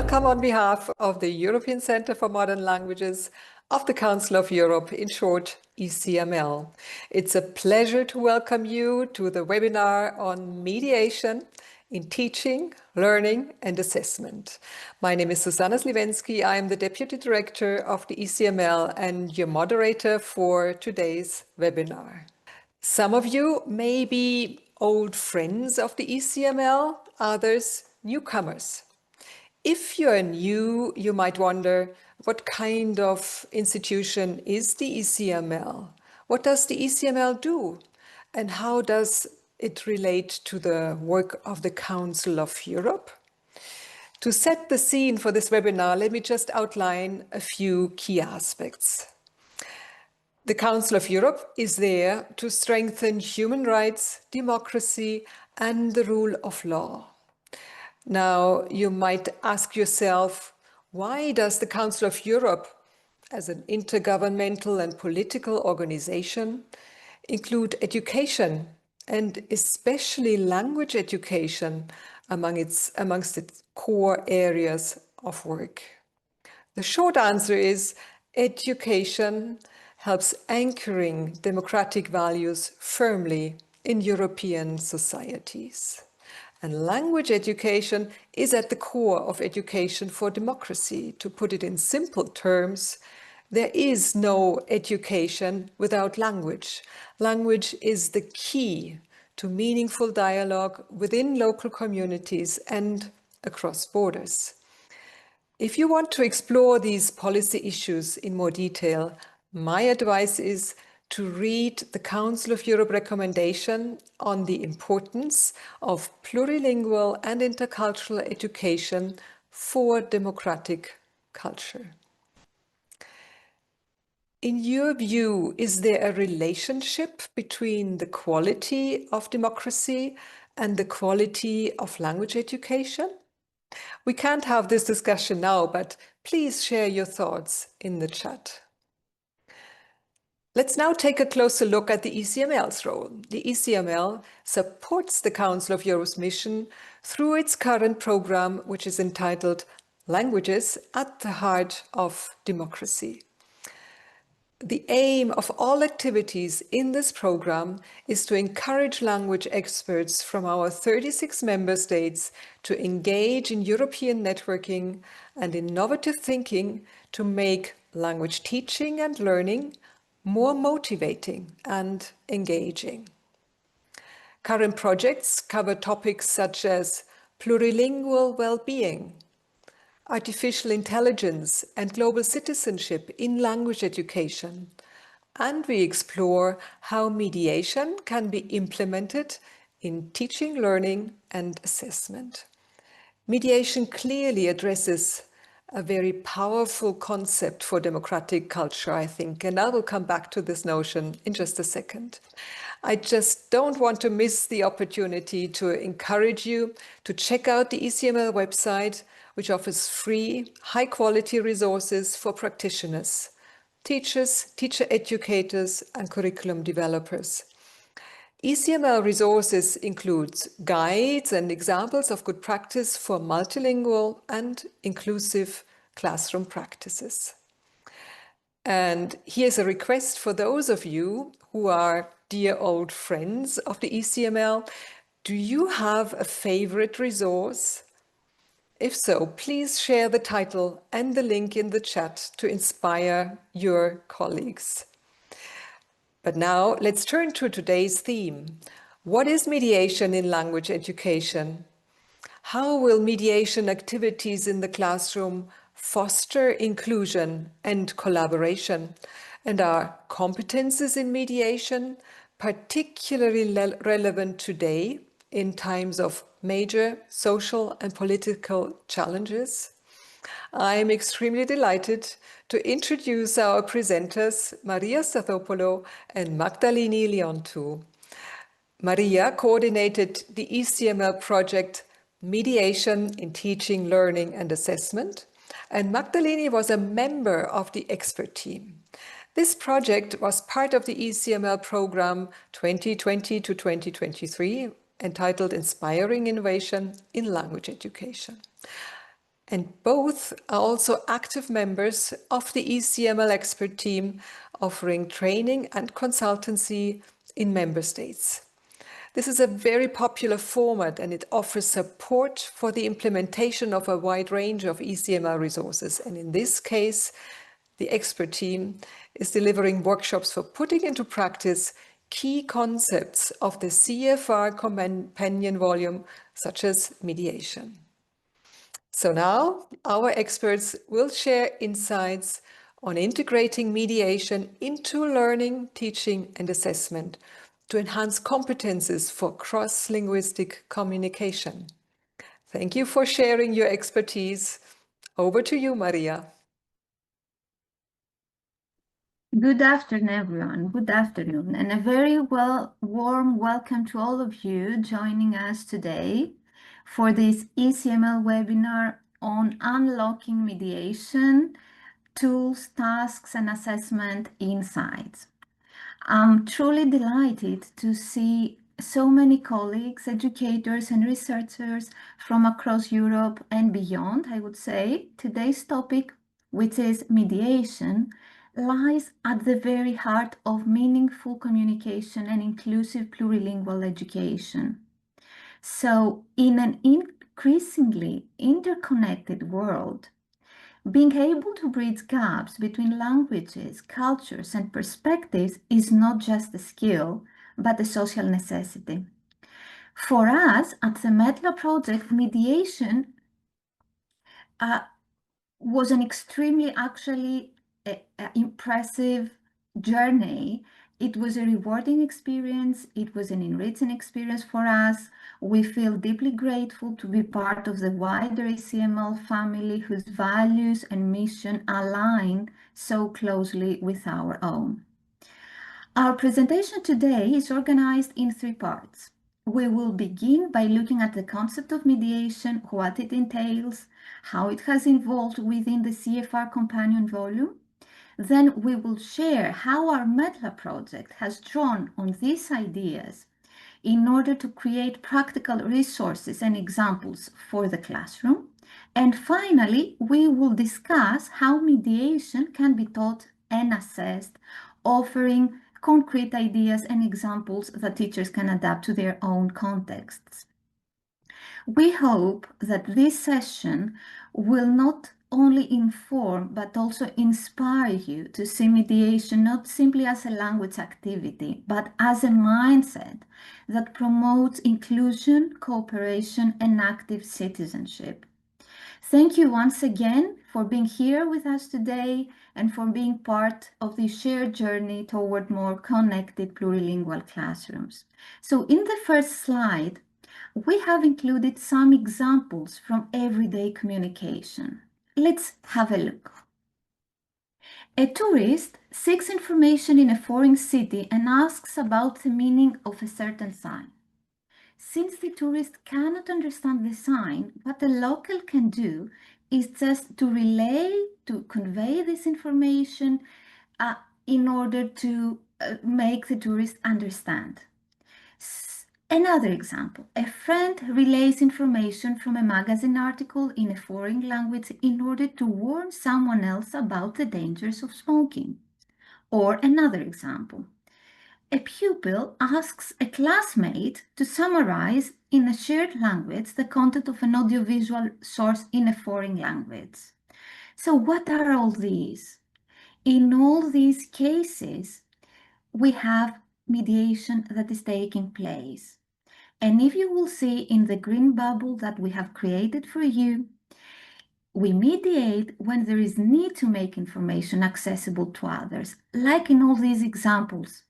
Welcome on behalf of the European Centre for Modern Languages of the Council of Europe, in short, ECML. It's a pleasure to welcome you to the webinar on mediation in teaching, learning and assessment. My name is Susanna Sliwensky. I am the Deputy Director of the ECML and your moderator for today's webinar. Some of you may be old friends of the ECML, others newcomers. If you're new, you might wonder, what kind of institution is the ECML? What does the ECML do? And how does it relate to the work of the Council of Europe? To set the scene for this webinar, let me just outline a few key aspects. The Council of Europe is there to strengthen human rights, democracy, and the rule of law. Now, you might ask yourself, why does the Council of Europe, as an intergovernmental and political organization, include education, and especially language education, amongst its core areas of work? The short answer is education helps anchoring democratic values firmly in European societies. And language education is at the core of education for democracy. To put it in simple terms, there is no education without language. Language is the key to meaningful dialogue within local communities and across borders. If you want to explore these policy issues in more detail, my advice is to read the Council of Europe recommendation on the importance of plurilingual and intercultural education for democratic culture. In your view, is there a relationship between the quality of democracy and the quality of language education? We can't have this discussion now, but please share your thoughts in the chat. Let's now take a closer look at the ECML's role. The ECML supports the Council of Europe's mission through its current program, which is entitled Languages at the Heart of Democracy. The aim of all activities in this program is to encourage language experts from our 36 member states to engage in European networking and innovative thinking to make language teaching and learning more motivating and engaging. Current projects cover topics such as plurilingual well-being, artificial intelligence and global citizenship in language education, and we explore how mediation can be implemented in teaching, learning and assessment. Mediation clearly addresses a very powerful concept for democratic culture, I think, and I will come back to this notion in just a second. I just don't want to miss the opportunity to encourage you to check out the ECML website, which offers free, high-quality resources for practitioners, teachers, teacher educators, and curriculum developers. ECML resources include guides and examples of good practice for multilingual and inclusive classroom practices. And here's a request for those of you who are dear old friends of the ECML. Do you have a favorite resource? If so, please share the title and the link in the chat to inspire your colleagues. But now let's turn to today's theme. What is mediation in language education? How will mediation activities in the classroom foster inclusion and collaboration? And are competences in mediation particularly relevant today in times of major social and political challenges? I'm extremely delighted to introduce our presenters, Maria Stathopoulou and Magdalini Leontou. Maria coordinated the ECML project Mediation in Teaching, Learning and Assessment, and Magdalini was a member of the expert team. This project was part of the ECML program 2020 to 2023, entitled Inspiring Innovation in Language Education. and both are also active members of the ECML expert team, offering training and consultancy in member states. This is a very popular format, and it offers support for the implementation of a wide range of ECML resources. And in this case, the expert team is delivering workshops for putting into practice key concepts of the CFR companion volume, such as mediation. So now our experts will share insights on integrating mediation into learning, teaching, and assessment to enhance competences for cross-linguistic communication. Thank you for sharing your expertise. Over to you, Maria. Good afternoon, everyone. Good afternoon, and a very warm welcome to all of you joining us today for this ECML webinar on unlocking mediation, tools, tasks, and assessment insights. I'm truly delighted to see so many colleagues, educators, and researchers from across Europe and beyond, I would say. Today's topic, which is mediation, lies at the very heart of meaningful communication and inclusive plurilingual education. So, in an increasingly interconnected world, being able to bridge gaps between languages, cultures, and perspectives is not just a skill, but a social necessity. For us at the METLA project, mediation was an extremely impressive journey. It was a rewarding experience. It was an enriching experience for us. We feel deeply grateful to be part of the wider ECML family whose values and mission align so closely with our own. Our presentation today is organized in 3 parts. We will begin by looking at the concept of mediation, what it entails, how it has evolved within the CFR companion volume. Then we will share how our METLA project has drawn on these ideas in order to create practical resources and examples for the classroom. And finally, we will discuss how mediation can be taught and assessed, offering concrete ideas and examples that teachers can adapt to their own contexts. We hope that this session will not only inform but also inspire you to see mediation not simply as a language activity, but as a mindset that promotes inclusion, cooperation, and active citizenship. Thank you once again for being here with us today and for being part of the shared journey toward more connected plurilingual classrooms. So in the first slide, we have included some examples from everyday communication. Let's have a look. A tourist seeks information in a foreign city and asks about the meaning of a certain sign. Since the tourist cannot understand the sign, what a local can do is just to convey this information in order to make the tourist understand. Another example, a friend relays information from a magazine article in a foreign language in order to warn someone else about the dangers of smoking. Or another example, a pupil asks a classmate to summarize in a shared language the content of an audiovisual source in a foreign language. So what are all these? In all these cases, we have mediation that is taking place. And if you will see in the green bubble that we have created for you, we mediate when there is need to make information accessible to others, like in all these examples.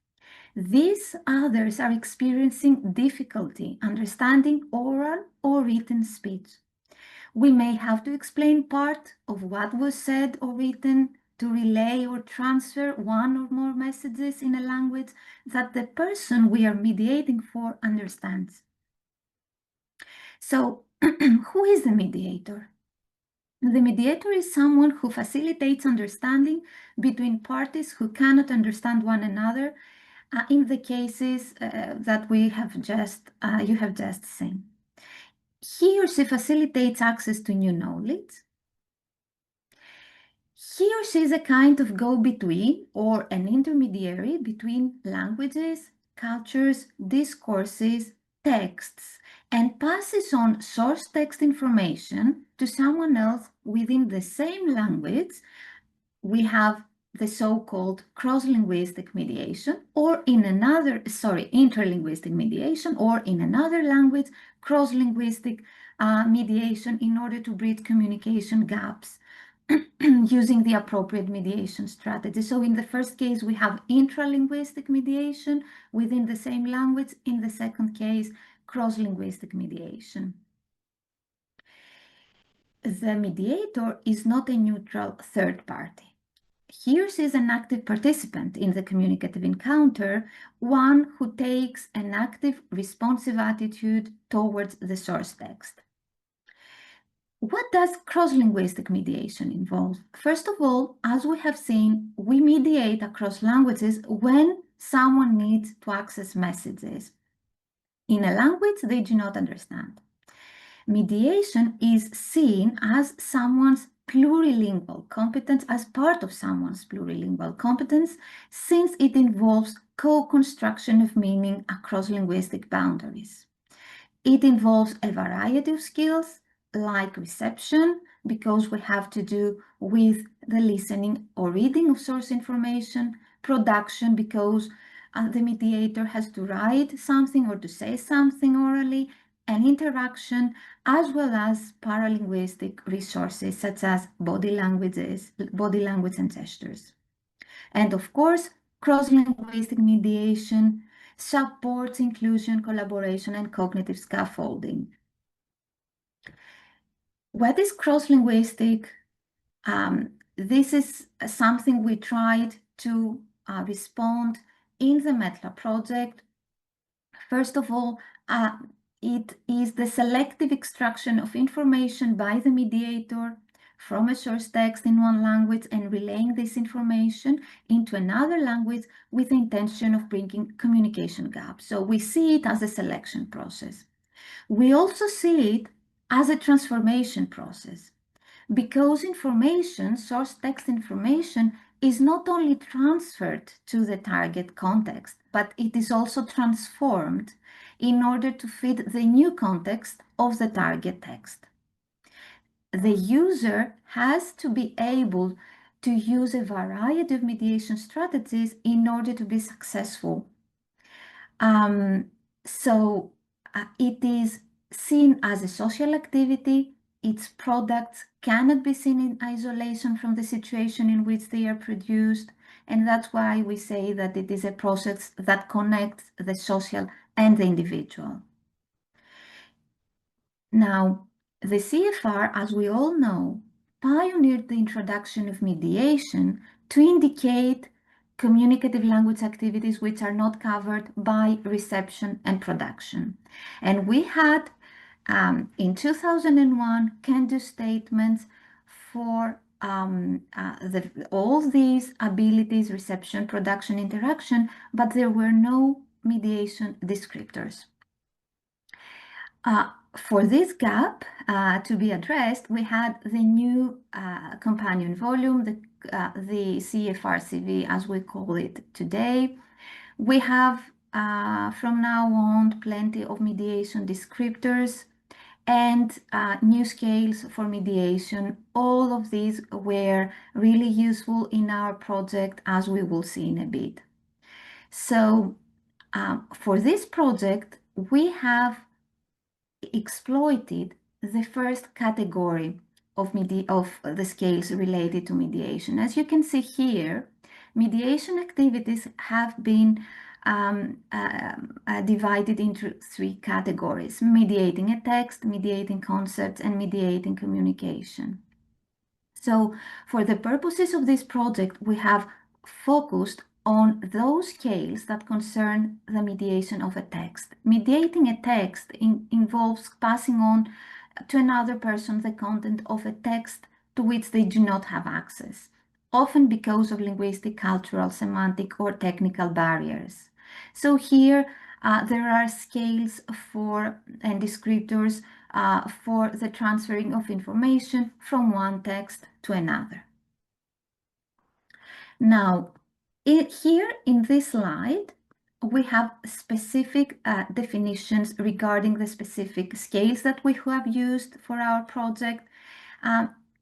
These others are experiencing difficulty understanding oral or written speech. We may have to explain part of what was said or written to relay or transfer one or more messages in a language that the person we are mediating for understands. So, who is the mediator? The mediator is someone who facilitates understanding between parties who cannot understand one another in the cases that you have just seen. He or she facilitates access to new knowledge, He or she is a kind of go-between or an intermediary between languages, cultures, discourses, texts, and passes on source text information to someone else within the same language. We have the so-called cross-linguistic mediation, or interlinguistic mediation, or in another language, cross-linguistic mediation, in order to bridge communication gaps using the appropriate mediation strategy. So in the first case, we have intralinguistic mediation within the same language. In the second case, cross-linguistic mediation. The mediator is not a neutral third party. Here she is an active participant in the communicative encounter, one who takes an active, responsive attitude towards the source text. What does cross-linguistic mediation involve? First of all, as we have seen, we mediate across languages when someone needs to access messages in a language they do not understand. Mediation is seen as someone's plurilingual competence, as part of someone's plurilingual competence, since it involves co-construction of meaning across linguistic boundaries. It involves a variety of skills like reception, because we have to do with the listening or reading of source information, production, because the mediator has to write something or to say something orally, and interaction, as well as paralinguistic resources such as body language and gestures. And of course, cross-linguistic mediation supports inclusion, collaboration, and cognitive scaffolding. What is cross-linguistic? This is something we tried to respond in the METLA project. First of all, it is the selective extraction of information by the mediator from a source text in one language and relaying this information into another language with the intention of bringing communication gaps. So we see it as a selection process. We also see it as a transformation process, because information, source text information, is not only transferred to the target context, but it is also transformed in order to fit the new context of the target text. The user has to be able to use a variety of mediation strategies in order to be successful. It is seen as a social activity. Its products cannot be seen in isolation from the situation in which they are produced. And that's why we say that it is a process that connects the social and the individual. Now, the CFR, as we all know, pioneered the introduction of mediation to indicate communicative language activities which are not covered by reception and production. And we had, in 2001, can-do statements for all these abilities, reception, production, interaction, but there were no mediation descriptors. For this gap to be addressed, we had the new companion volume, the CFR-CV, as we call it today. We have, from now on, plenty of mediation descriptors and new scales for mediation. All of these were really useful in our project, as we will see in a bit. So for this project, we have exploited the first category of the scales related to mediation. As you can see here, mediation activities have been divided into three categories: mediating a text, mediating concepts, and mediating communication. So for the purposes of this project, we have focused on those scales that concern the mediation of a text. Mediating a text involves passing on to another person the content of a text to which they do not have access, often because of linguistic, cultural, semantic, or technical barriers. So here there are scales and descriptors for the transferring of information from one text to another. Now, here in this slide, we have specific definitions regarding the specific scales that we have used for our project.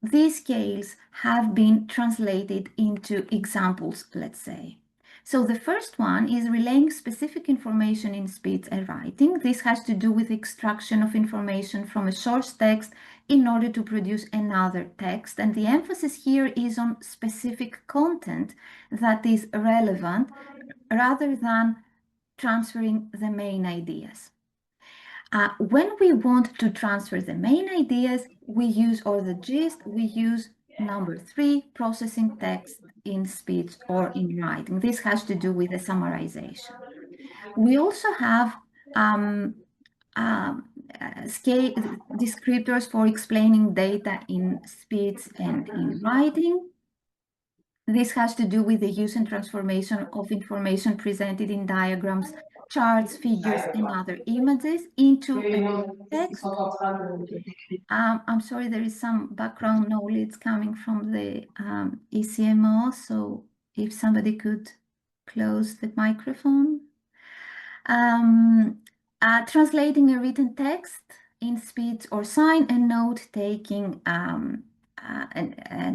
These scales have been translated into examples, let's say. So the first one is relaying specific information in speech and writing. This has to do with extraction of information from a source text in order to produce another text. And the emphasis here is on specific content that is relevant rather than transferring the main ideas. When we want to transfer the main ideas, we use, or the gist, we use number 3, processing text in speech or in writing. This has to do with the summarization. We also have scale descriptors for explaining data in speech and in writing. This has to do with the use and transformation of information presented in diagrams, charts, figures, and other images into text. I'm sorry, there is some background noise coming from the ECMO, so if somebody could close the microphone. Translating a written text in speech or sign and note-taking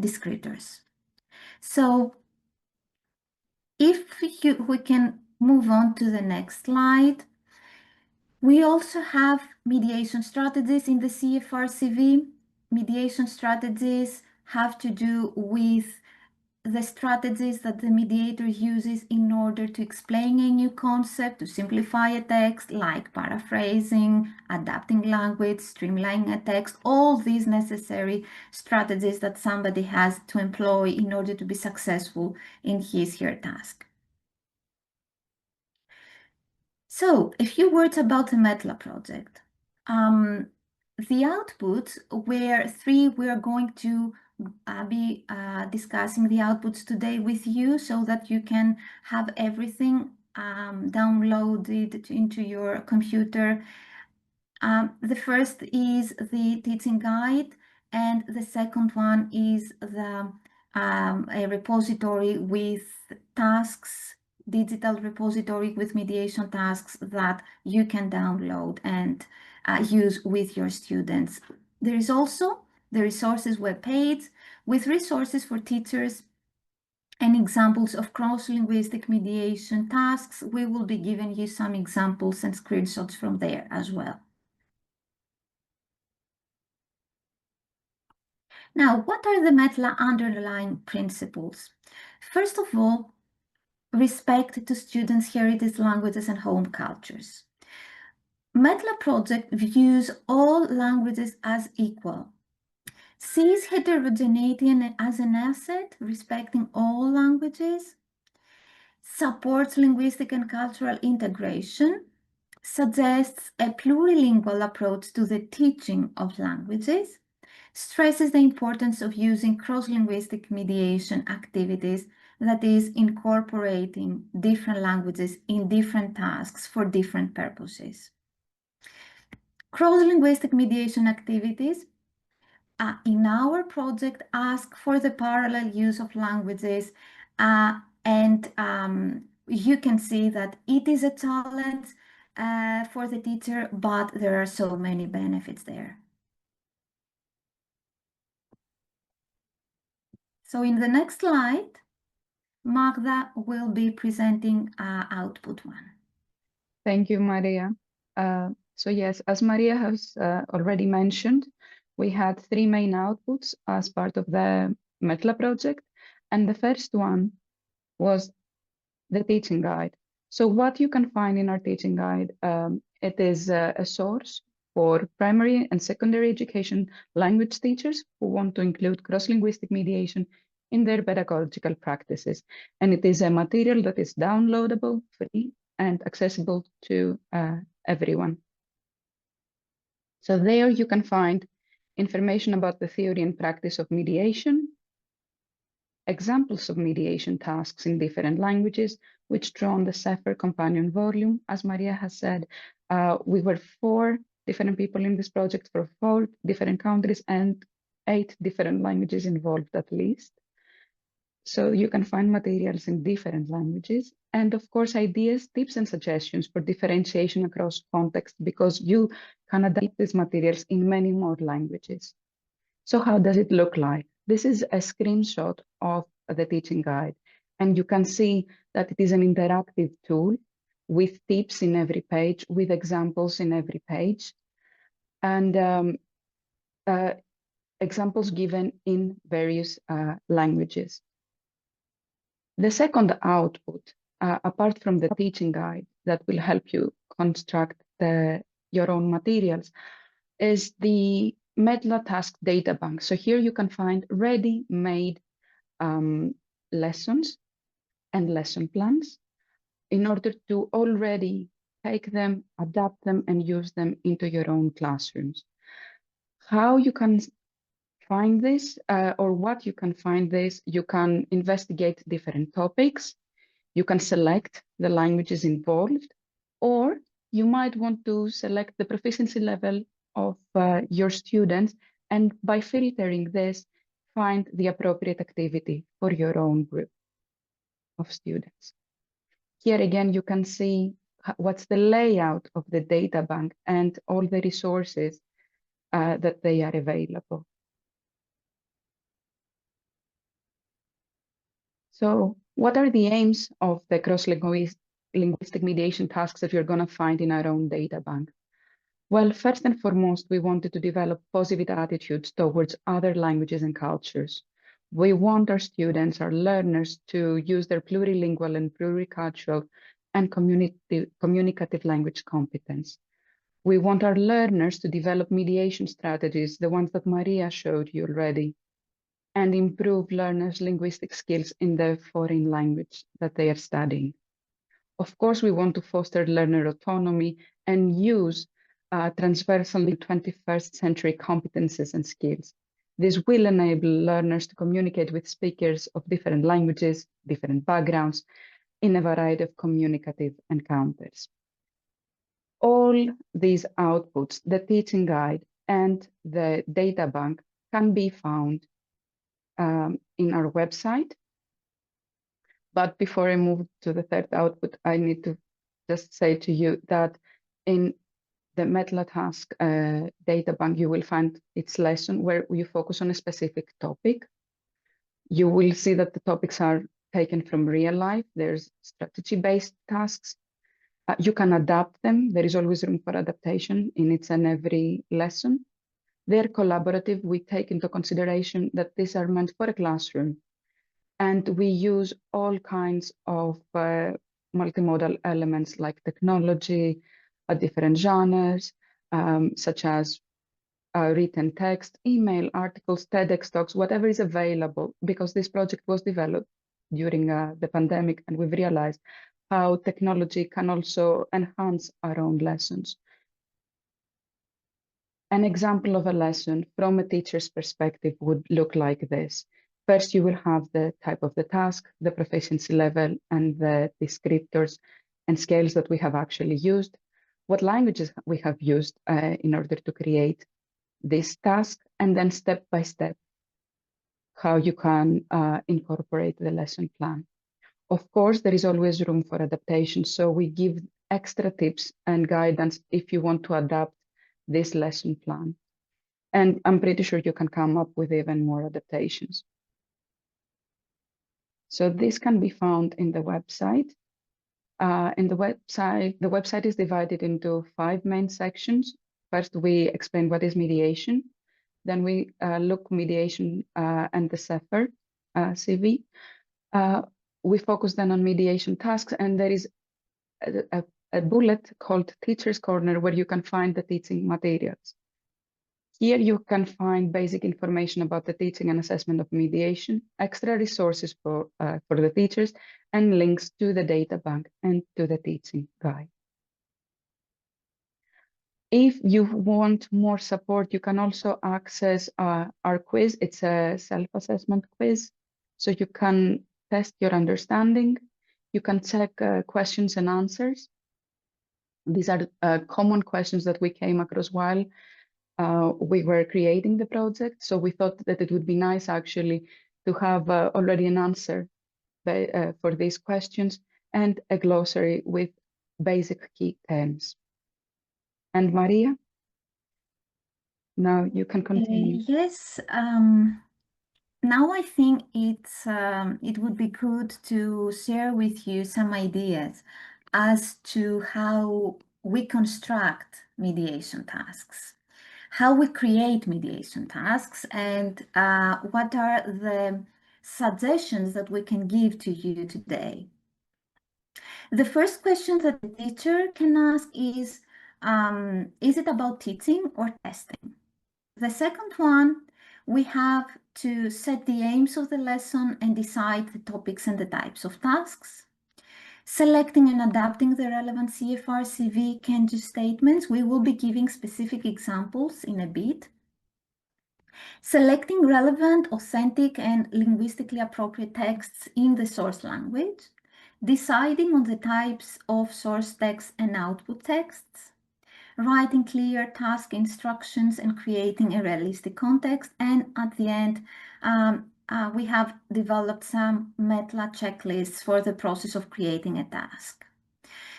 descriptors. So if we can move on to the next slide. We also have mediation strategies in the CFR-CV. Mediation strategies have to do with the strategies that the mediator uses in order to explain a new concept, to simplify a text, like paraphrasing, adapting language, streamlining a text, all these necessary strategies that somebody has to employ in order to be successful in his/her task. So, a few words about the METLA project. The outputs were 3. We are going to be discussing the outputs today with you so that you can have everything downloaded into your computer. The first is the teaching guide, and the second one is a repository with tasks, digital repository with mediation tasks that you can download and use with your students. There is also the resources webpage with resources for teachers and examples of cross-linguistic mediation tasks. We will be giving you some examples and screenshots from there as well. Now, what are the METLA underlying principles? First of all, respect to students' heritage languages and home cultures. METLA project views all languages as equal, sees heterogeneity as an asset, respecting all languages, supports linguistic and cultural integration, suggests a plurilingual approach to the teaching of languages, stresses the importance of using cross-linguistic mediation activities, that is, incorporating different languages in different tasks for different purposes. Cross-linguistic mediation activities in our project ask for the parallel use of languages, and you can see that it is a challenge for the teacher, but there are so many benefits there. So in the next slide, Magda will be presenting output 1. Thank you, Maria. So yes, as Maria has already mentioned, we had 3 main outputs as part of the METLA project, and the first one was the teaching guide. So what you can find in our teaching guide, it is a source for primary and secondary education language teachers who want to include cross-linguistic mediation in their pedagogical practices. And it is a material that is downloadable, free, and accessible to everyone. So there you can find information about the theory and practice of mediation, examples of mediation tasks in different languages, which draw on the SEFR companion volume. As Maria has said, we were 4 different people in this project for 4 different countries and 8 different languages involved at least. So you can find materials in different languages, and of course, ideas, tips, and suggestions for differentiation across context, because you can adapt these materials in many more languages. So how does it look like? This is a screenshot of the teaching guide, and you can see that it is an interactive tool with tips in every page, with examples in every page, and examples given in various languages. The second output, apart from the teaching guide that will help you construct your own materials, is the METLA task databank. So here you can find ready-made lessons and lesson plans in order to already take them, adapt them, and use them into your own classrooms. How you can find this, or what you can find this, you can investigate different topics, you can select the languages involved, or you might want to select the proficiency level of your students, and by filtering this, find the appropriate activity for your own group of students. Here again, you can see what's the layout of the data bank and all the resources that they are available. So what are the aims of the cross-linguistic mediation tasks that you're going to find in our own data bank? Well, first and foremost, we wanted to develop positive attitudes towards other languages and cultures. We want our students, our learners, to use their plurilingual and pluricultural and communicative language competence. We want our learners to develop mediation strategies, the ones that Maria showed you already, and improve learners' linguistic skills in the foreign language that they are studying. Of course, we want to foster learner autonomy and use transversal 21st century competences and skills. This will enable learners to communicate with speakers of different languages, different backgrounds, in a variety of communicative encounters. All these outputs, the teaching guide and the data bank, can be found in our website. But before I move to the third output, I need to just say to you that in the METLA task data bank, you will find its lesson where you focus on a specific topic. You will see that the topics are taken from real life. There's strategy-based tasks. You can adapt them. There is always room for adaptation in each and every lesson. They're collaborative. We take into consideration that these are meant for a classroom. And we use all kinds of multimodal elements like technology, different genres, such as written text, email, articles, TEDx talks, whatever is available, because this project was developed during the pandemic, and we've realized how technology can also enhance our own lessons. An example of a lesson from a teacher's perspective would look like this. First, you will have the type of the task, the proficiency level, and the descriptors and scales that we have actually used, what languages we have used in order to create this task, and then step by step, how you can incorporate the lesson plan. Of course, there is always room for adaptation, so we give extra tips and guidance if you want to adapt this lesson plan. And I'm pretty sure you can come up with even more adaptations. So this can be found in the website. The website is divided into 5 main sections. First, we explain what is mediation. Then we look mediation and the CEFR CV. We focus then on mediation tasks, and there is a bullet called Teacher's Corner where you can find the teaching materials. Here you can find basic information about the teaching and assessment of mediation, extra resources for the teachers, and links to the data bank and to the teaching guide. If you want more support, you can also access our quiz. It's a self-assessment quiz, so you can test your understanding. You can check questions and answers. These are common questions that we came across while we were creating the project. So we thought that it would be nice actually to have already an answer for these questions and a glossary with basic key terms. And Maria, now you can continue. Yes, now I think it would be good to share with you some ideas as to how we construct mediation tasks, how we create mediation tasks, and what are the suggestions that we can give to you today. The first question that the teacher can ask is it about teaching or testing? The second one, we have to set the aims of the lesson and decide the topics and the types of tasks. Selecting and adapting the relevant CFR CV can-do statements. We will be giving specific examples in a bit. Selecting relevant, authentic, and linguistically appropriate texts in the source language. Deciding on the types of source text and output texts. Writing clear task instructions and creating a realistic context. And at the end, we have developed some METLA checklists for the process of creating a task.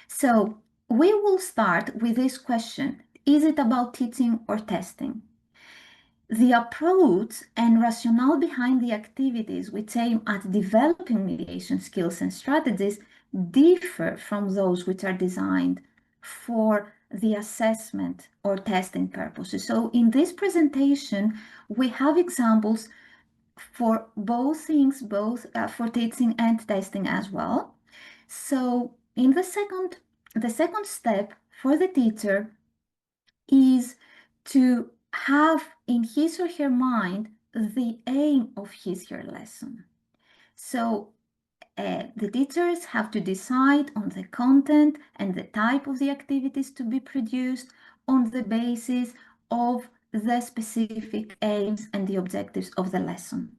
So we will start with this question: is it about teaching or testing? The approach and rationale behind the activities which aim at developing mediation skills and strategies differ from those which are designed for the assessment or testing purposes. So in this presentation, we have examples for both things, both for teaching and testing as well. So in the second step for the teacher is to have in his or her mind the aim of his/her lesson. So the teachers have to decide on the content and the type of the activities to be produced on the basis of the specific aims and the objectives of the lesson.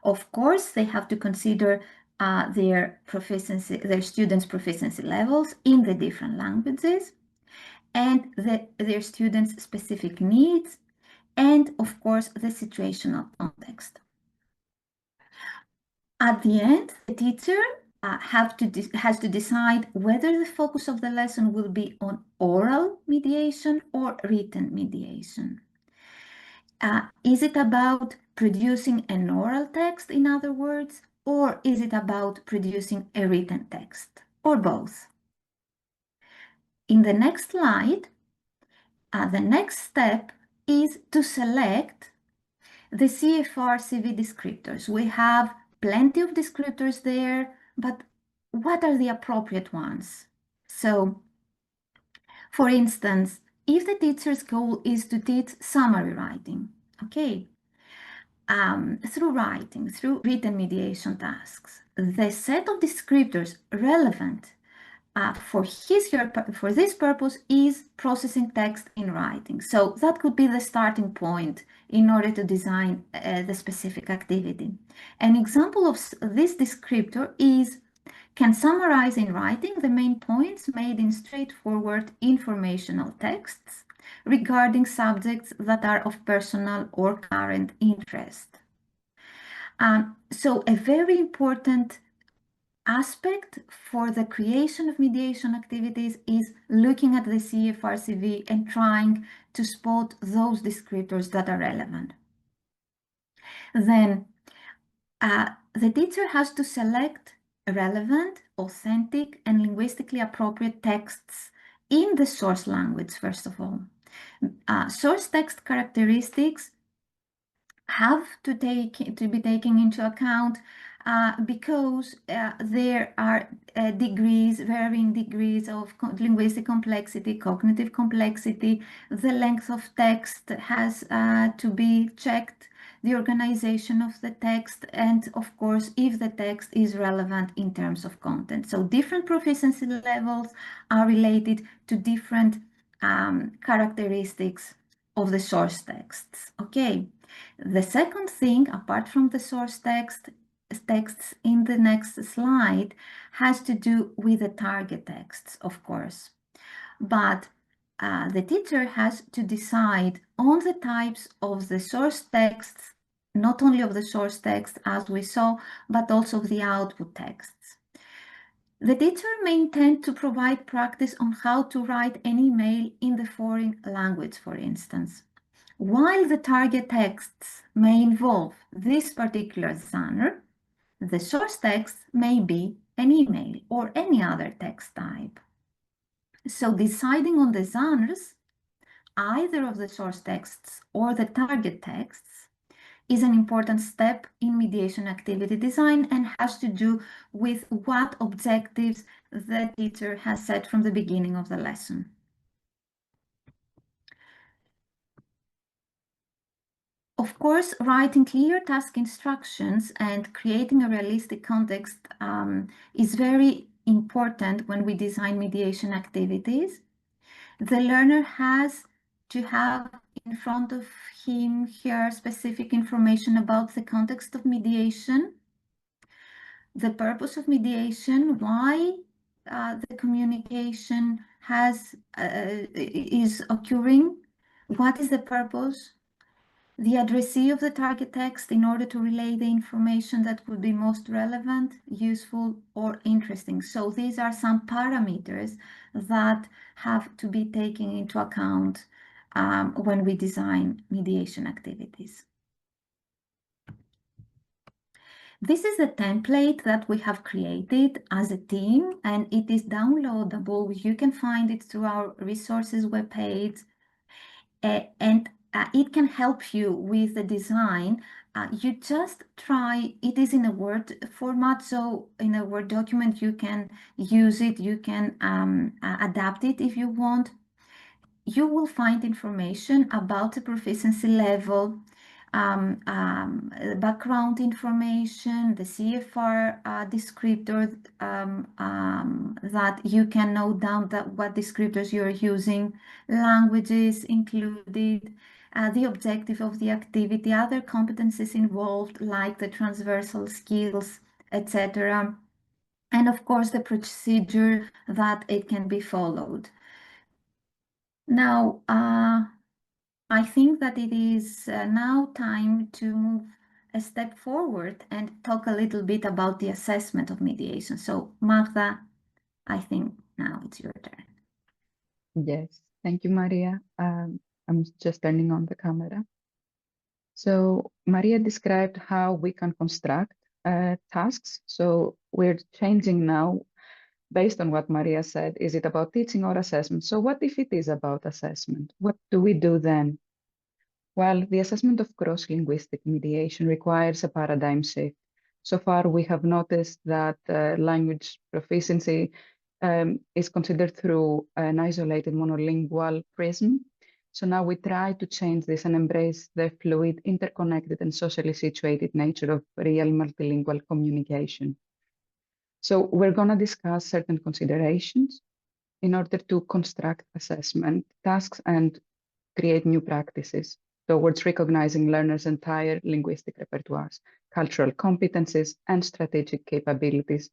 Of course, they have to consider their students' proficiency levels in the different languages, and their students' specific needs, and of course the situational context. At the end, the teacher has to decide whether the focus of the lesson will be on oral mediation or written mediation. Is it about producing an oral text, in other words, or is it about producing a written text, or both? In the next slide, the next step is to select the CFR CV descriptors. We have plenty of descriptors there, but what are the appropriate ones? So, for instance, if the teacher's goal is to teach summary writing, okay, through written mediation tasks, the set of descriptors relevant for this purpose is processing text in writing. So that could be the starting point in order to design the specific activity. An example of this descriptor is can summarize in writing the main points made in straightforward informational texts regarding subjects that are of personal or current interest. So a very important aspect for the creation of mediation activities is looking at the CFR CV and trying to spot those descriptors that are relevant. Then the teacher has to select relevant, authentic, and linguistically appropriate texts in the source language, first of all. Source text characteristics have to be taken into account because there are varying degrees of linguistic complexity, cognitive complexity. The length of text has to be checked, the organization of the text, and of course, if the text is relevant in terms of content. So different proficiency levels are related to different characteristics of the source texts. Okay. The second thing, apart from the source texts in the next slide, has to do with the target texts, of course. But the teacher has to decide on the types of the source texts not only of the source text as we saw, but also of the output texts. The teacher may intend to provide practice on how to write an email in the foreign language, for instance. While the target texts may involve this particular genre, the source text may be an email or any other text type. So deciding on the genres, either of the source texts or the target texts, is an important step in mediation activity design and has to do with what objectives the teacher has set from the beginning of the lesson. Of course, writing clear task instructions and creating a realistic context is very important when we design mediation activities. The learner has to have in front of him, her, specific information about the context of mediation, the purpose of mediation, why the communication is occurring, what is the purpose, the addressee of the target text in order to relay the information that would be most relevant, useful, or interesting. So these are some parameters that have to be taken into account when we design mediation activities. This is a template that we have created as a team, and it is downloadable. You can find it through our resources webpage, and it can help you with the design. You just try, it is in a Word format, so in a Word document you can use it, you can adapt it if you want. You will find information about the proficiency level, background information, the CFR descriptor that you can note down what descriptors you're using, languages included, the objective of the activity, other competencies involved like the transversal skills, etc. And of course the procedure that it can be followed. Now, I think that it is now time to move a step forward and talk a little bit about the assessment of mediation. So Magda, I think now it's your turn. Yes, thank you, Maria. I'm just turning on the camera. So Maria described how we can construct tasks. So we're changing now based on what Maria said. Is it about teaching or assessment? So what if it is about assessment? What do we do then? Well, the assessment of cross-linguistic mediation requires a paradigm shift. So far, we have noticed that language proficiency is considered through an isolated monolingual prism. So now we try to change this and embrace the fluid, interconnected, and socially situated nature of real multilingual communication. So we're going to discuss certain considerations in order to construct assessment tasks and create new practices towards recognizing learners' entire linguistic repertoires, cultural competencies, and strategic capabilities.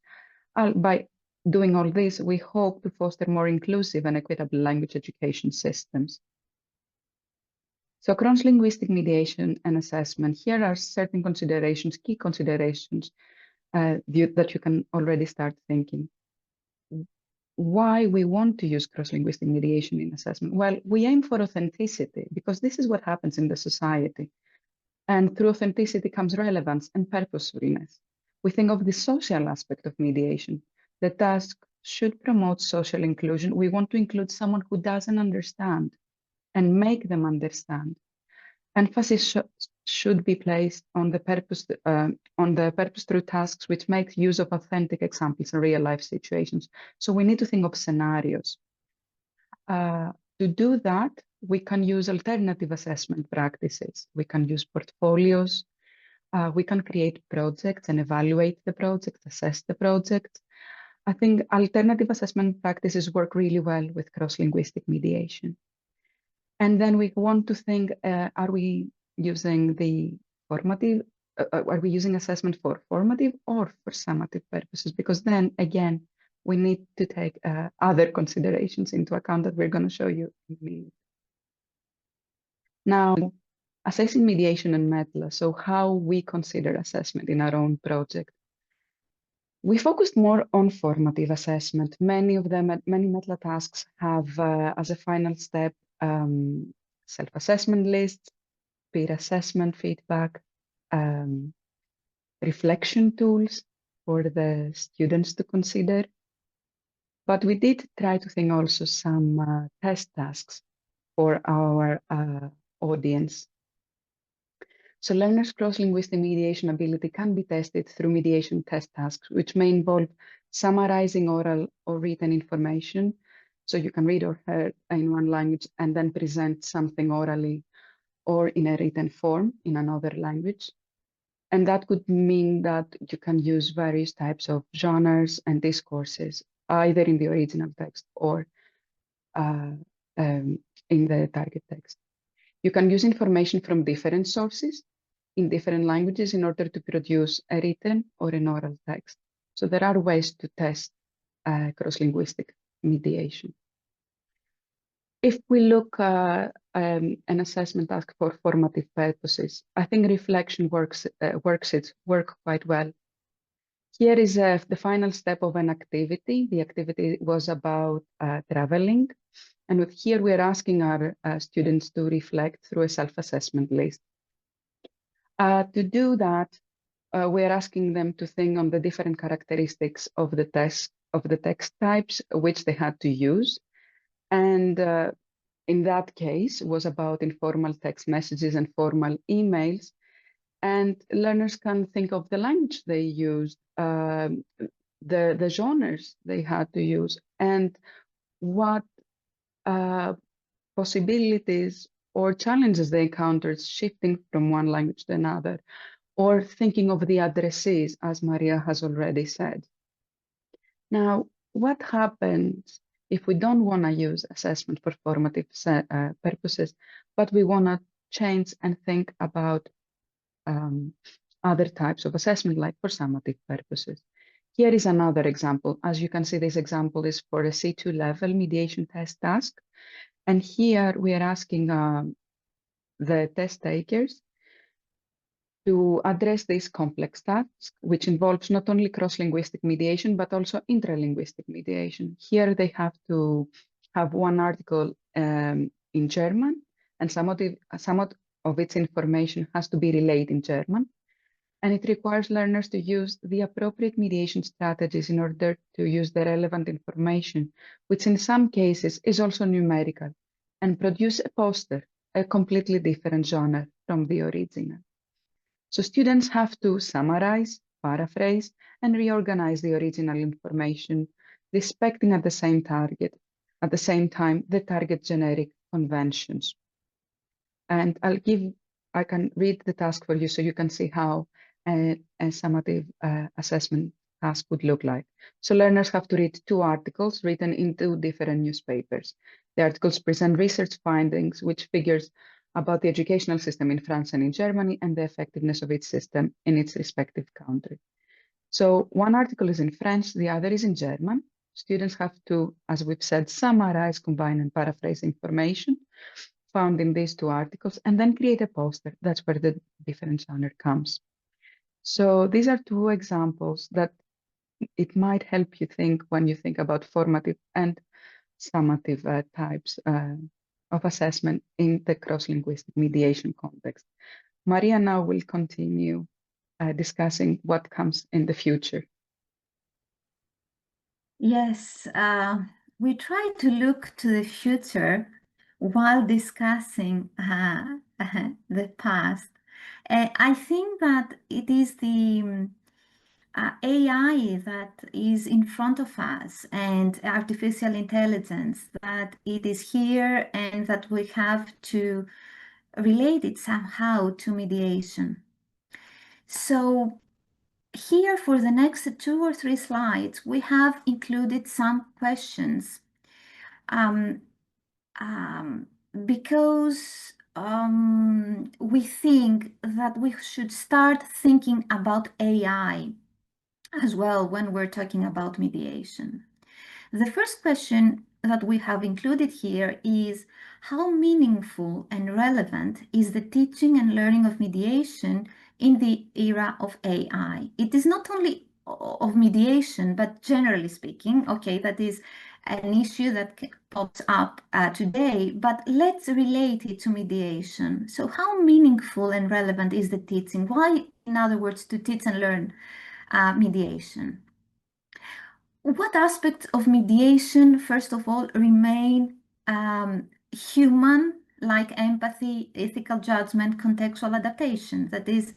By doing all this, we hope to foster more inclusive and equitable language education systems. So cross-linguistic mediation and assessment, here are certain considerations, key considerations that you can already start thinking. Why we want to use cross-linguistic mediation in assessment? Well, we aim for authenticity because this is what happens in the society. And through authenticity comes relevance and purposefulness. We think of the social aspect of mediation. The task should promote social inclusion. We want to include someone who doesn't understand and make them understand. Emphasis should be placed on the purpose through tasks which make use of authentic examples in real life situations. So we need to think of scenarios. To do that, we can use alternative assessment practices. We can use portfolios. We can create projects and evaluate the projects, assess the projects. I think alternative assessment practices work really well with cross-linguistic mediation. And then we want to think, are we using the formative, are we using assessment for formative or for summative purposes? Because then again, we need to take other considerations into account that we're going to show you in a minute. Now, assessing mediation and METLA, so how we consider assessment in our own project. We focused more on formative assessment. Many METLA tasks have as a final step self-assessment lists, peer assessment feedback, reflection tools for the students to consider. But we did try to think also some test tasks for our audience. So learners' cross-linguistic mediation ability can be tested through mediation test tasks, which may involve summarizing oral or written information. So you can read or hear in one language and then present something orally or in a written form in another language. And that could mean that you can use various types of genres and discourses, either in the original text or in the target text. You can use information from different sources in different languages in order to produce a written or an oral text. So there are ways to test cross-linguistic mediation. If we look at an assessment task for formative purposes, I think reflection works quite well. Here is the final step of an activity. The activity was about traveling. And here we are asking our students to reflect through a self-assessment list. To do that, we are asking them to think on the different characteristics of the text types which they had to use. And in that case was about informal text messages and formal emails. And learners can think of the language they used, the genres they had to use, and what possibilities or challenges they encountered shifting from one language to another, or thinking of the addressees, as Maria has already said. Now, what happens if we don't want to use assessment for formative purposes, but we want to change and think about other types of assessment, like for summative purposes? Here is another example. As you can see, this example is for a C2 level mediation test task. And here we are asking the test takers to address this complex task, which involves not only cross-linguistic mediation, but also intralinguistic mediation. Here they have to have one article in German, and somewhat of its information has to be relayed in German. And it requires learners to use the appropriate mediation strategies in order to use the relevant information, which in some cases is also numerical, and produce a poster, a completely different genre from the original. So students have to summarize, paraphrase, and reorganize the original information, respecting at the same time the target generic conventions. And I can read the task for you so you can see how a summative assessment task would look like. So learners have to read 2 articles written in 2 different newspapers. The articles present research findings, which figures about the educational system in France and in Germany and the effectiveness of each system in its respective country. So one article is in French, the other is in German. Students have to, as we've said, summarize, combine, and paraphrase information found in these 2 articles, and then create a poster. That's where the different genre comes. So these are 2 examples that it might help you think when you think about formative and summative types of assessment in the cross-linguistic mediation context. Maria now will continue discussing what comes in the future. Yes, we try to look to the future while discussing the past. I think that it is the AI that is in front of us and artificial intelligence, that it is here and that we have to relate it somehow to mediation. So here for the next 2 or 3 slides, we have included some questions because we think that we should start thinking about AI as well when we're talking about mediation. The first question that we have included here is, how meaningful and relevant is the teaching and learning of mediation in the era of AI? It is not only of mediation, but generally speaking, okay, that is an issue that pops up today, but let's relate it to mediation. So how meaningful and relevant is the teaching? Why, in other words, to teach and learn mediation? What aspects of mediation, first of all, remain human, like empathy, ethical judgment, contextual adaptation? That is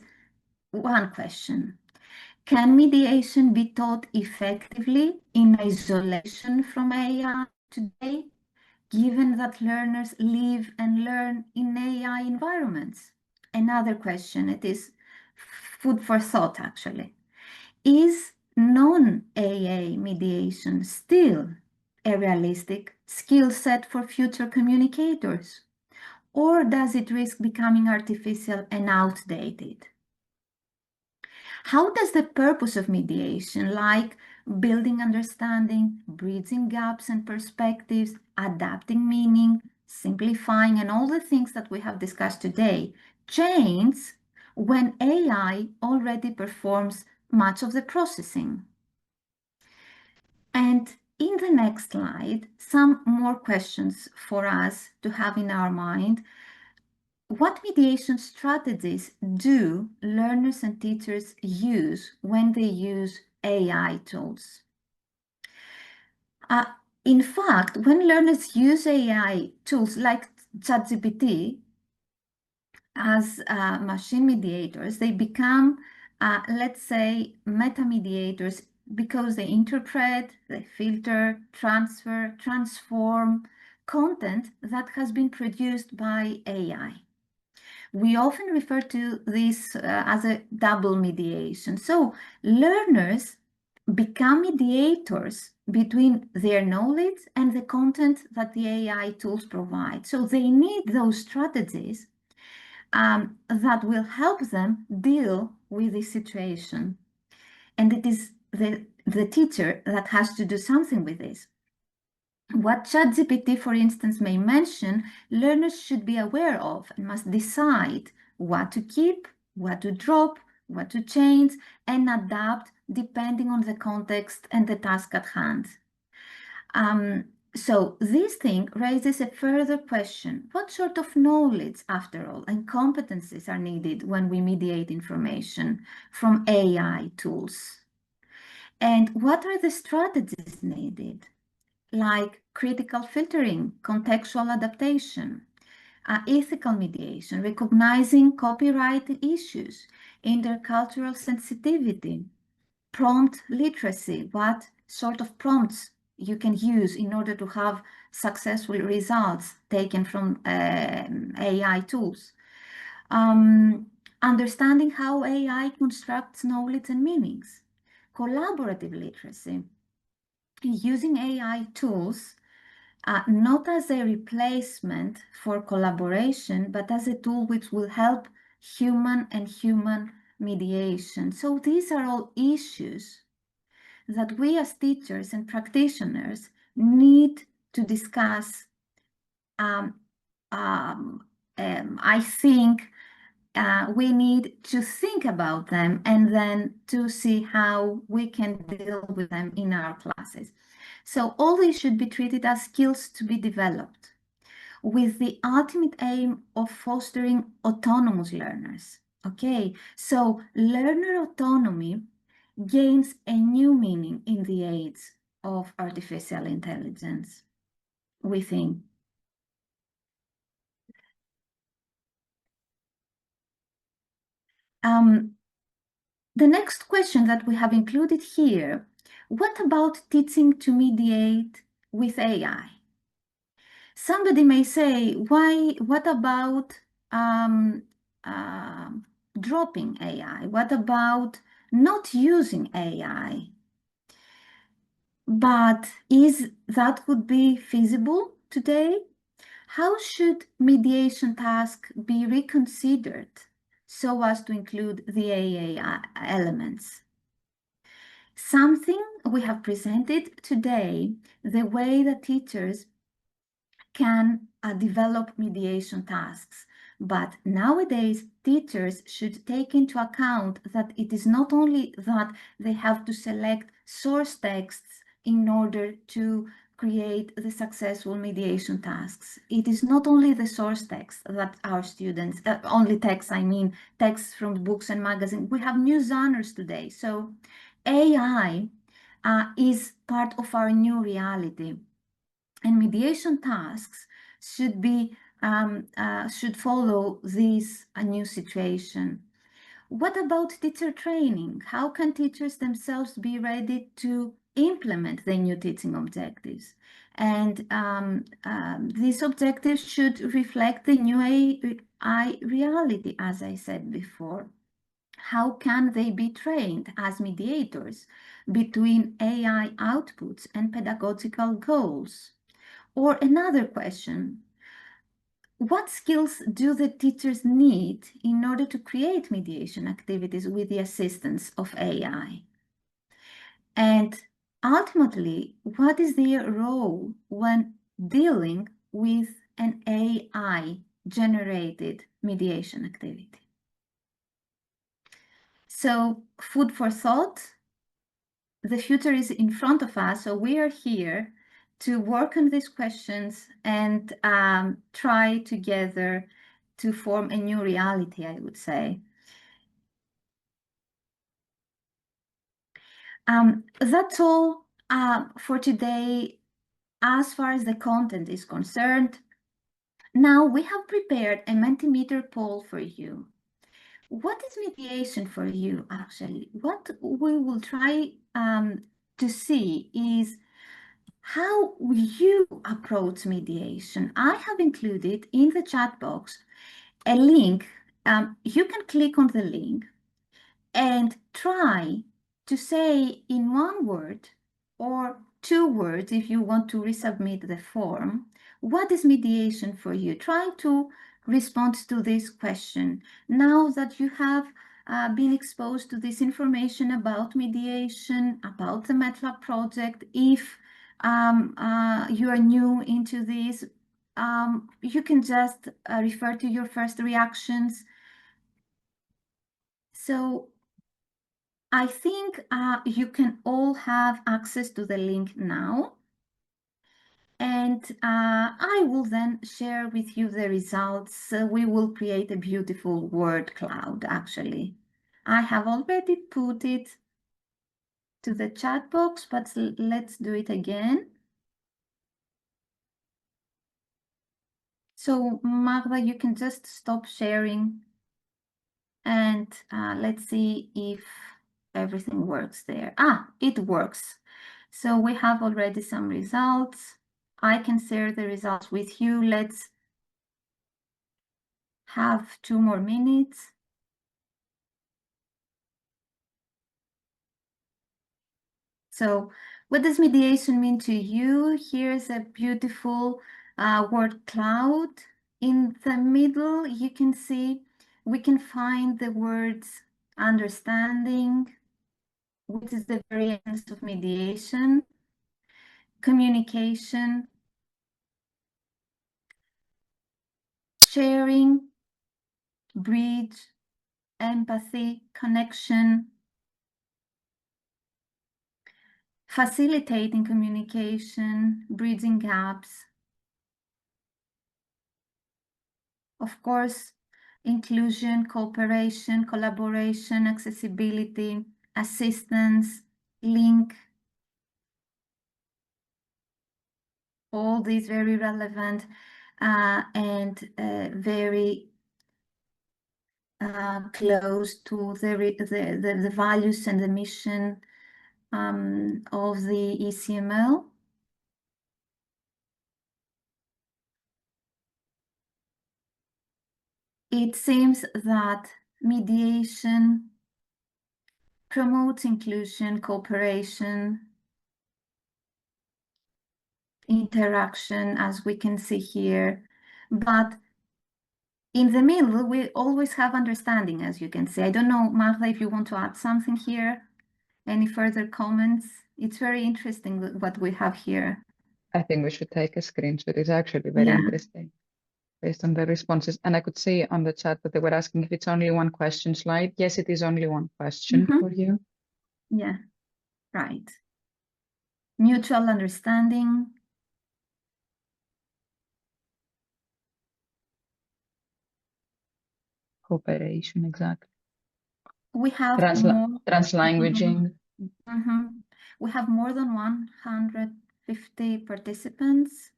one question. Can mediation be taught effectively in isolation from AI today, given that learners live and learn in AI environments? Another question, it is food for thought, actually. Is non-AA mediation still a realistic skill set for future communicators? Or does it risk becoming artificial and outdated? How does the purpose of mediation, like building understanding, bridging gaps and perspectives, adapting meaning, simplifying, and all the things that we have discussed today, change when AI already performs much of the processing? And in the next slide, some more questions for us to have in our mind. What mediation strategies do learners and teachers use when they use AI tools? In fact, when learners use AI tools like ChatGPT as machine mediators, they become, let's say, meta mediators because they interpret, they filter, transfer, transform content that has been produced by AI. We often refer to this as a double mediation. So learners become mediators between their knowledge and the content that the AI tools provide. So they need those strategies that will help them deal with this situation. And it is the teacher that has to do something with this. What ChatGPT, for instance, may mention, learners should be aware of and must decide what to keep, what to drop, what to change, and adapt depending on the context and the task at hand. So this thing raises a further question. What sort of knowledge, after all, and competencies are needed when we mediate information from AI tools? And what are the strategies needed? Like critical filtering, contextual adaptation, ethical mediation, recognizing copyright issues, intercultural sensitivity, prompt literacy, what sort of prompts you can use in order to have successful results taken from AI tools. Understanding how AI constructs knowledge and meanings, collaborative literacy, using AI tools not as a replacement for collaboration, but as a tool which will help human and human mediation. So these are all issues that we as teachers and practitioners need to discuss. I think we need to think about them and then to see how we can deal with them in our classes. So all these should be treated as skills to be developed with the ultimate aim of fostering autonomous learners. Okay, so learner autonomy gains a new meaning in the age of artificial intelligence, we think. The next question that we have included here, what about teaching to mediate with AI? Somebody may say, what about dropping AI? What about not using AI? But is that would be feasible today? How should mediation task be reconsidered so as to include the AI elements? Something we have presented today, the way that teachers can develop mediation tasks. But nowadays, teachers should take into account that it is not only that they have to select source texts in order to create the successful mediation tasks. It is not only the source text that our students, only text, I mean, texts from books and magazines. We have new genres today. So AI is part of our new reality. And mediation tasks should should follow this new situation. What about teacher training? How can teachers themselves be ready to implement the new teaching objectives? And these objectives should reflect the new AI reality, as I said before. How can they be trained as mediators between AI outputs and pedagogical goals? Or another question, what skills do the teachers need in order to create mediation activities with the assistance of AI? And ultimately, what is their role when dealing with an AI-generated mediation activity? So, food for thought. The future is in front of us, so we are here to work on these questions and try together to form a new reality, I would say. That's all for today as far as the content is concerned. Now we have prepared a Mentimeter poll for you. What is mediation for you, actually? What we will try to see is how you approach mediation. I have included in the chat box a link. You can click on the link and try to say in one word or two words, if you want to resubmit the form, what is mediation for you? Try to respond to this question. Now that you have been exposed to this information about mediation, about the METLA project, if you are new into this, you can just refer to your first reactions. So I think you can all have access to the link now. And I will then share with you the results. We will create a beautiful word cloud, actually. I have already put it to the chat box, but let's do it again. So Magda, you can just stop sharing and let's see if everything works there. It works. So we have already some results. I can share the results with you. Let's have 2 more minutes. So what does mediation mean to you? Here's a beautiful word cloud. In the middle, you can see we can find the words understanding, which is the very essence of mediation, communication, sharing, bridge, empathy, connection, facilitating communication, bridging gaps. Of course, inclusion, cooperation, collaboration, accessibility, assistance, link. All these very relevant and very close to the values and the mission of the ECML. It seems that mediation promotes inclusion, cooperation, interaction, as we can see here. But in the middle, we always have understanding, as you can see. I don't know, Magda, if you want to add something here. Any further comments? It's very interesting what we have here. I think we should take a screenshot. It's actually very interesting based on the responses. And I could see on the chat that they were asking if it's only one question slide. Yes, it is only one question for you. Yeah, right. Mutual understanding. Cooperation, exactly. We have more translanguaging. We have more than 150 participants.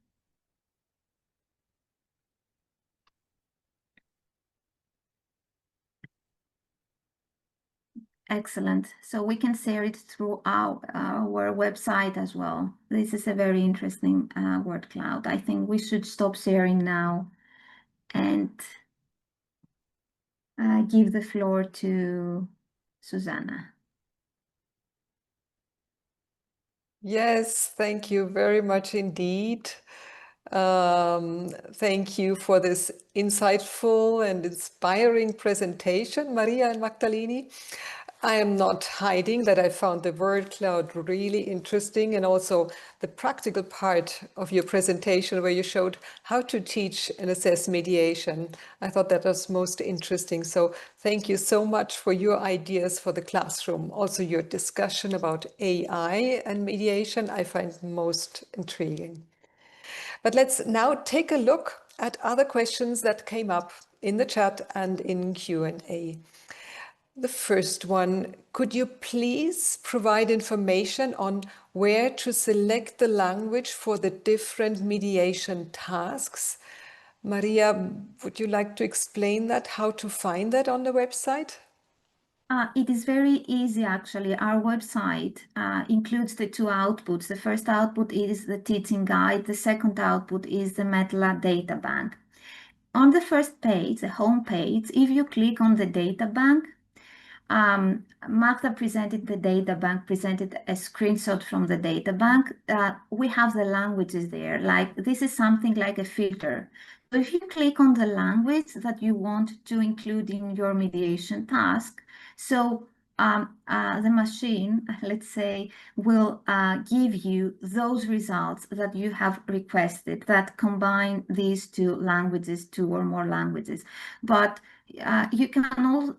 Excellent. So we can share it through our website as well. This is a very interesting word cloud. I think we should stop sharing now and give the floor to Susanna. Yes, thank you very much indeed. Thank you for this insightful and inspiring presentation, Maria and Magdaleni. I am not hiding that I found the word cloud really interesting, and also the practical part of your presentation where you showed how to teach and assess mediation. I thought that was most interesting. So thank you so much for your ideas for the classroom. Also your discussion about AI and mediation, I find most intriguing. But let's now take a look at other questions that came up in the chat and in Q&A. The first one, could you please provide information on where to select the language for the different mediation tasks? Maria, would you like to explain that, how to find that on the website? It is very easy, actually. Our website includes the two outputs. The first output is the teaching guide. The second output is the METLA databank. On the first page, the home page, if you click on the databank, Magda presented the databank, presented a screenshot from the databank. We have the languages there. Like, this is something like a filter. So if you click on the language that you want to include in your mediation task, so the machine, let's say, will give you those results that you have requested that combine these two languages, two or more languages. But you can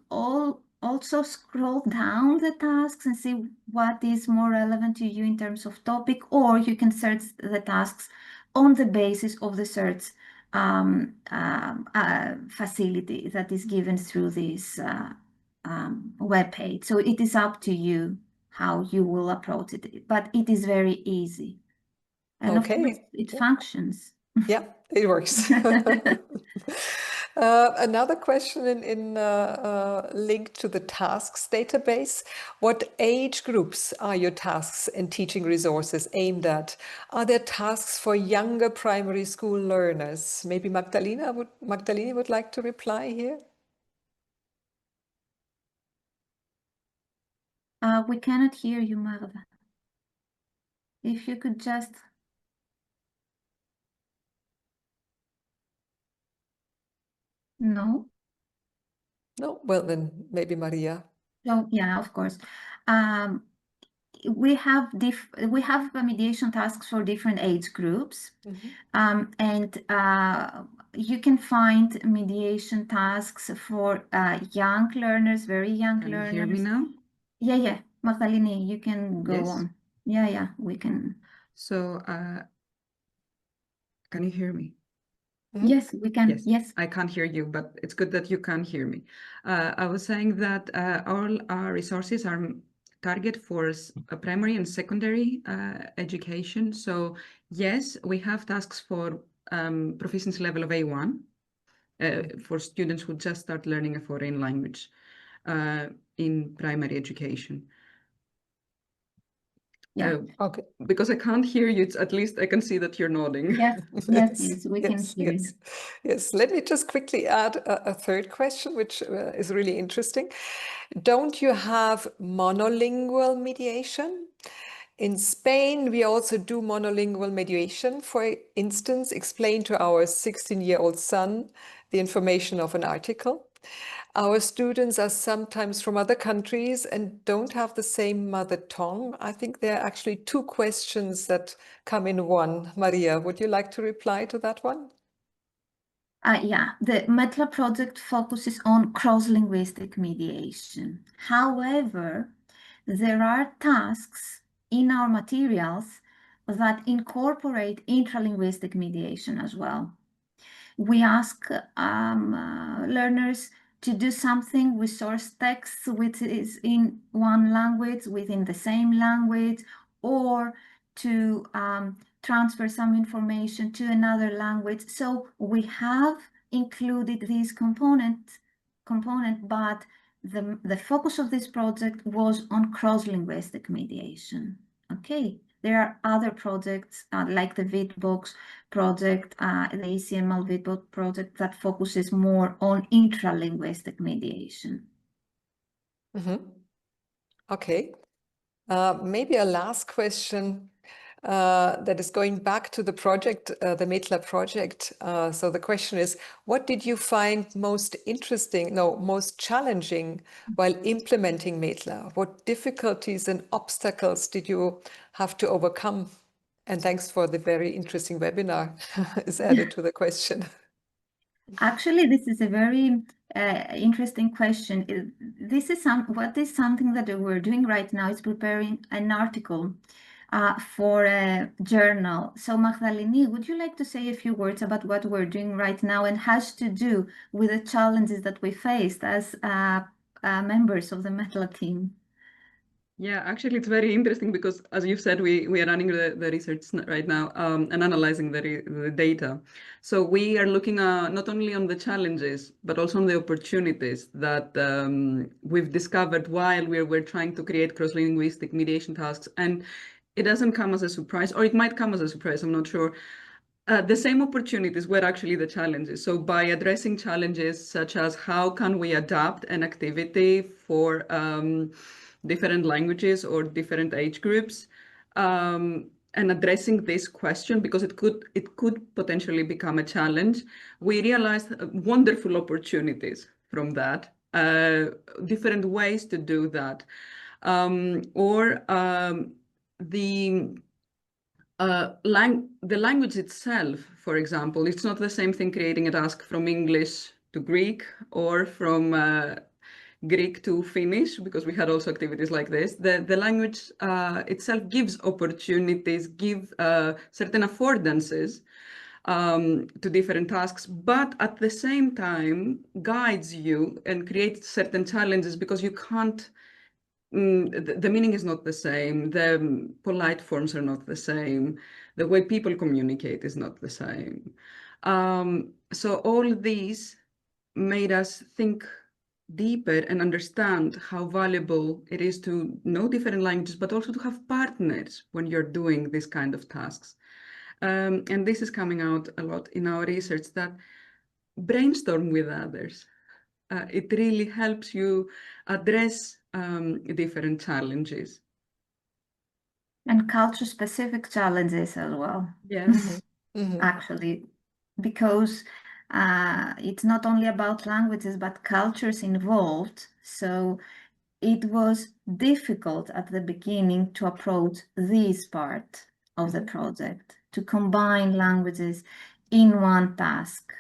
also scroll down the tasks and see what is more relevant to you in terms of topic, or you can search the tasks on the basis of the search facility that is given through this web page. So it is up to you how you will approach it, but it is very easy. And of course, it functions. Yeah, it works. Another question linked to the tasks database. What age groups are your tasks and teaching resources aimed at? Are there tasks for younger primary school learners? Maybe Magdalena would like to reply here. We cannot hear you, Magda. If you could just... No? No? Well, then maybe Maria. No, yeah, of course. We have mediation tasks for different age groups. And you can find mediation tasks for young learners, very young learners. Can you hear me now? Yeah. Magdalena, you can go on. Yeah, we can. So, can you hear me? Yes, we can. Yes. I can't hear you, but it's good that you can hear me. I was saying that all our resources are target for primary and secondary education. So yes, we have tasks for proficiency level of A1 for students who just start learning a foreign language in primary education. Yeah. Okay. Because I can't hear you, at least I can see that you're nodding. Yes, we can hear you. Yes, let me just quickly add a third question, which is really interesting. Don't you have monolingual mediation? In Spain, we also do monolingual mediation. For instance, explain to our 16-year-old son the information of an article. Our students are sometimes from other countries and don't have the same mother tongue. I think there are actually two questions that come in one. Maria, would you like to reply to that one? Yeah, the METLA project focuses on cross-linguistic mediation. However, there are tasks in our materials that incorporate intralinguistic mediation as well. We ask learners to do something with source text which is in one language within the same language, or to transfer some information to another language. So we have included these component, but the focus of this project was on cross-linguistic mediation. Okay, there are other projects like the VidBox project, the ECML VidBox project that focuses more on intralinguistic mediation. Okay. Maybe a last question that is going back to the project, the METLA project. So the question is, what did you find most interesting, no, most challenging while implementing METLA? What difficulties and obstacles did you have to overcome? And thanks for the very interesting webinar is added to the question. Actually, this is a very interesting question. This is something that we're doing right now is preparing an article for a journal. So Magdaleni, would you like to say a few words about what we're doing right now and has to do with the challenges that we faced as members of the METLA team? Yeah, actually, it's very interesting because, as you said, we are running the research right now and analyzing the data. So we are looking not only on the challenges, but also on the opportunities that we've discovered while we're trying to create cross-linguistic mediation tasks. And it doesn't come as a surprise, or it might come as a surprise, I'm not sure. The same opportunities were actually the challenges. So by addressing challenges such as how can we adapt an activity for different languages or different age groups, and addressing this question because it could potentially become a challenge, we realized wonderful opportunities from that, different ways to do that, the language itself, for example, it's not the same thing creating a task from English to Greek or from Greek to Finnish, because we had also activities like this. The language itself gives opportunities, give certain affordances to different tasks, but at the same time guides you and creates certain challenges because you can't, the meaning is not the same, the polite forms are not the same, the way people communicate is not the same. So all these made us think deeper and understand how valuable it is to know different languages, but also to have partners when you're doing this kind of tasks. And this is coming out a lot in our research, that brainstorm with others. It really helps you address different challenges. And culture-specific challenges as well. Yes. Actually, because it's not only about languages, but cultures involved. So it was difficult at the beginning to approach this part of the project, to combine languages in one task.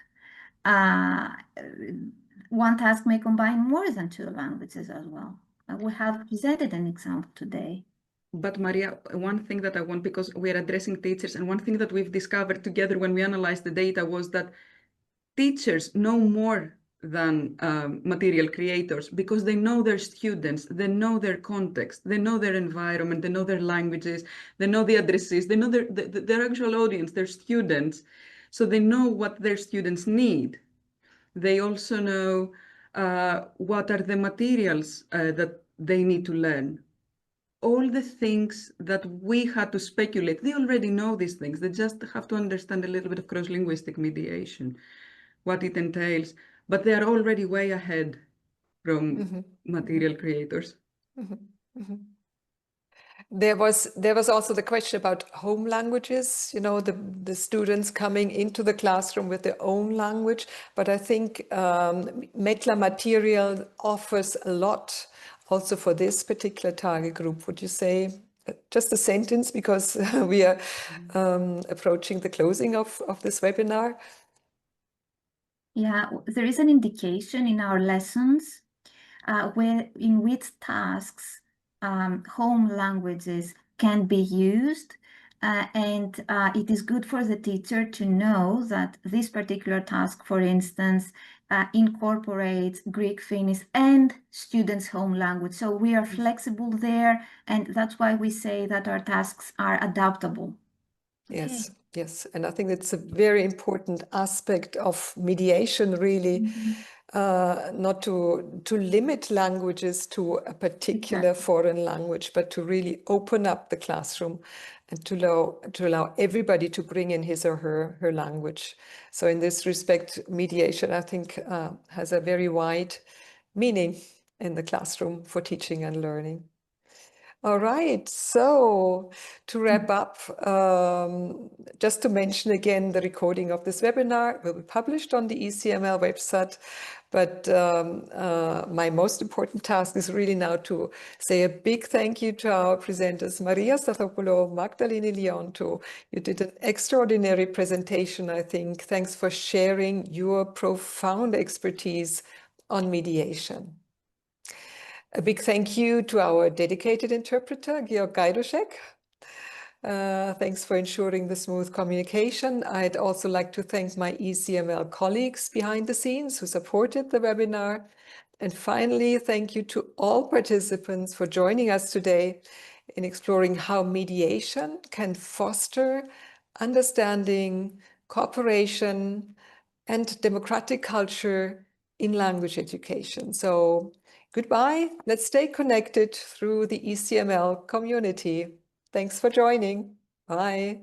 One task may combine more than two languages as well. We have presented an example today. But Maria, one thing that I want, because we're addressing teachers, and one thing that we've discovered together when we analyzed the data was that teachers know more than material creators, because they know their students, they know their context, they know their environment, they know their languages, they know the addresses, they know their actual audience, their students. So they know what their students need. They also know what are the materials that they need to learn. All the things that we had to speculate, they already know these things. They just have to understand a little bit of cross-linguistic mediation, what it entails, but they are already way ahead from material creators. There was also the question about home languages, the students coming into the classroom with their own language. But I think METLA material offers a lot also for this particular target group. Would you say just a sentence, because we are approaching the closing of this webinar? Yeah, there is an indication in our lessons in which tasks home languages can be used. And it is good for the teacher to know that this particular task, for instance, incorporates Greek, Finnish, and students' home language. So we are flexible there, and that's why we say that our tasks are adaptable. Yes, Okay. yes. And I think it's a very important aspect of mediation, really, not to limit languages to a particular foreign language, but to really open up the classroom and to allow everybody to bring in his or her language. So in this respect, mediation, I think, has a very wide meaning in the classroom for teaching and learning. All right, so to wrap up, just to mention again, the recording of this webinar will be published on the ECML website. But my most important task is really now to say a big thank you to our presenters, Maria Stathopoulou, Magdalene Leonto. You did an extraordinary presentation, I think. Thanks for sharing your profound expertise on mediation. A big thank you to our dedicated interpreter, Georg Gajduszek. Thanks for ensuring the smooth communication. I'd also like to thank my ECML colleagues behind the scenes who supported the webinar. And finally, thank you to all participants for joining us today in exploring how mediation can foster understanding, cooperation, and democratic culture in language education. So goodbye. Let's stay connected through the ECML community. Thanks for joining. Bye.